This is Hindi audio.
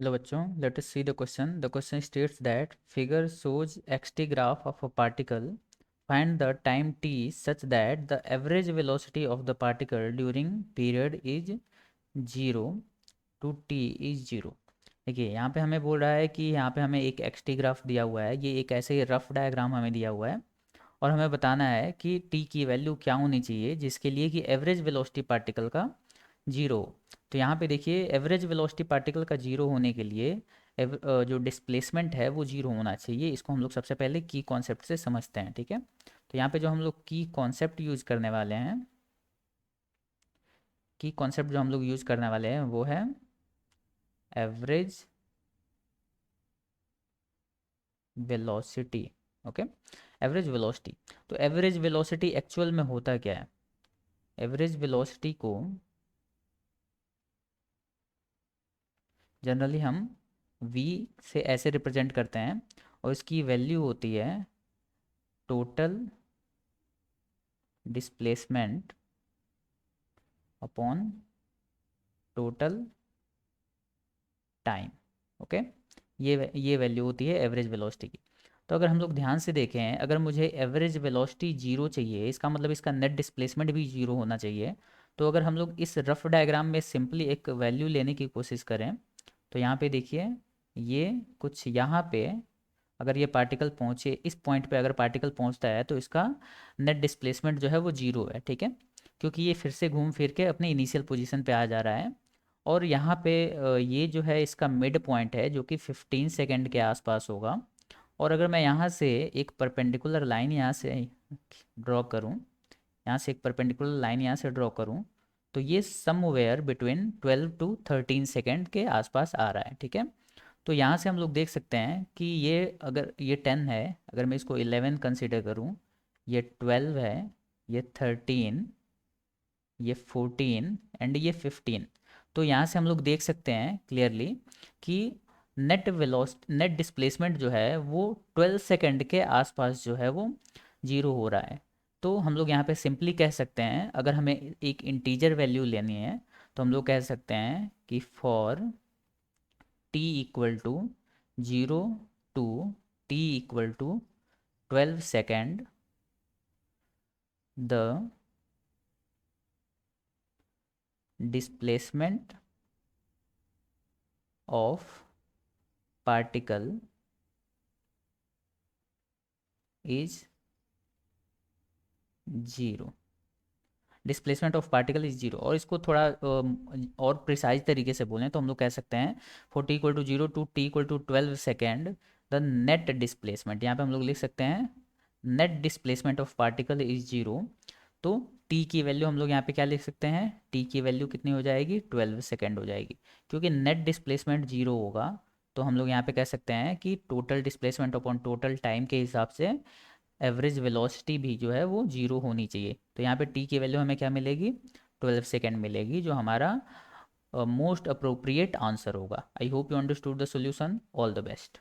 Hello बच्चों, let us see the question. The question states that figure shows xt graph of a particle. Find the time t such that the average velocity of the particle during period is 0 to t is 0. देखिए यहाँ पे हमें बोल रहा है कि यहाँ पे हमें एक एक्सटी ग्राफ दिया हुआ है, ये एक ऐसे रफ डायग्राम हमें दिया हुआ है और हमें बताना है कि टी की वैल्यू क्या होनी चाहिए जिसके लिए कि एवरेज वेलोसिटी पार्टिकल का जीरो। तो यहाँ पे देखिए एवरेज वेलोसिटी पार्टिकल का जीरो होने के लिए जो डिस्प्लेसमेंट है वो जीरो होना चाहिए। इसको हम लोग सबसे पहले की कॉन्सेप्ट से समझते हैं, ठीक है। तो यहाँ पे जो हम लोग की कॉन्सेप्ट यूज करने वाले हैं, की कॉन्सेप्ट जो हम लोग यूज करने वाले हैं वो है average velocity. Okay, average velocity. तो एवरेज वेलोसिटी एक्चुअल में होता क्या है? एवरेज वेलोसिटी को जनरली हम v से ऐसे रिप्रेजेंट करते हैं और इसकी वैल्यू होती है total displacement upon total time. Okay, ये वैल्यू होती है एवरेज वेलोसिटी की। तो अगर हम लोग ध्यान से देखें, अगर मुझे एवरेज वेलोसिटी जीरो चाहिए, इसका मतलब इसका नेट डिस्प्लेसमेंट भी जीरो होना चाहिए। तो अगर हम लोग इस रफ डायग्राम में सिंपली एक वैल्यू लेने की कोशिश करें तो यहाँ पे देखिए ये कुछ यहाँ पे अगर ये पार्टिकल पहुँचे इस पॉइंट पे, अगर पार्टिकल पहुँचता है तो इसका नेट डिस्प्लेसमेंट जो है वो जीरो है, ठीक है। क्योंकि ये फिर से घूम फिर के अपने इनिशियल पोजीशन पे आ जा रहा है और यहाँ पे ये जो है इसका मिड पॉइंट है जो कि 15 सेकेंड के आसपास होगा। और अगर मैं यहाँ से एक परपेंडिकुलर लाइन यहाँ से ड्रॉ करूँ, यहाँ से एक परपेंडिकुलर लाइन यहाँ से ड्रॉ करूँ, तो ये समवेयर बिटवीन 12 टू 13 सेकेंड के आसपास आ रहा है, ठीक है। तो यहाँ से हम लोग देख सकते हैं कि ये अगर ये 10 है, अगर मैं इसको 11 कंसिडर करूँ, ये 12 है, ये 13, ये 14 एंड ये 15। तो यहाँ से हम लोग देख सकते हैं क्लियरली कि नेट डिस्प्लेसमेंट जो है वो 12 सेकेंड के आसपास जो है वो जीरो हो रहा है। तो हम लोग यहाँ पे सिंपली कह सकते हैं, अगर हमें एक इंटीजर वैल्यू लेनी है तो हम लोग कह सकते हैं कि for t equal to 0 to t equal to 12 second the displacement of particle is zero. Displacement of particle is zero. और इसको थोड़ा और प्रिसाइज तरीके से बोलें तो हम लोग कह सकते हैं for T equal to zero to T equal to 12 second the net displacement, यहाँ पे हम लोग लिख सकते हैं net displacement of particle is zero. तो टी की वैल्यू हम लोग यहाँ पे क्या लिख सकते हैं? टी की वैल्यू कितनी हो जाएगी? 12 सेकेंड हो जाएगी। क्योंकि नेट डिस्प्लेसमेंट जीरो होगा तो हम लोग यहाँ पे कह सकते हैं कि total displacement upon total time के हिसाब से एवरेज वेलोसिटी भी जो है वो जीरो होनी चाहिए। तो यहाँ पे टी की वैल्यू हमें क्या मिलेगी? 12 सेकेंड मिलेगी, जो हमारा मोस्ट अप्रोप्रिएट आंसर होगा। I hope you understood the solution. All the best.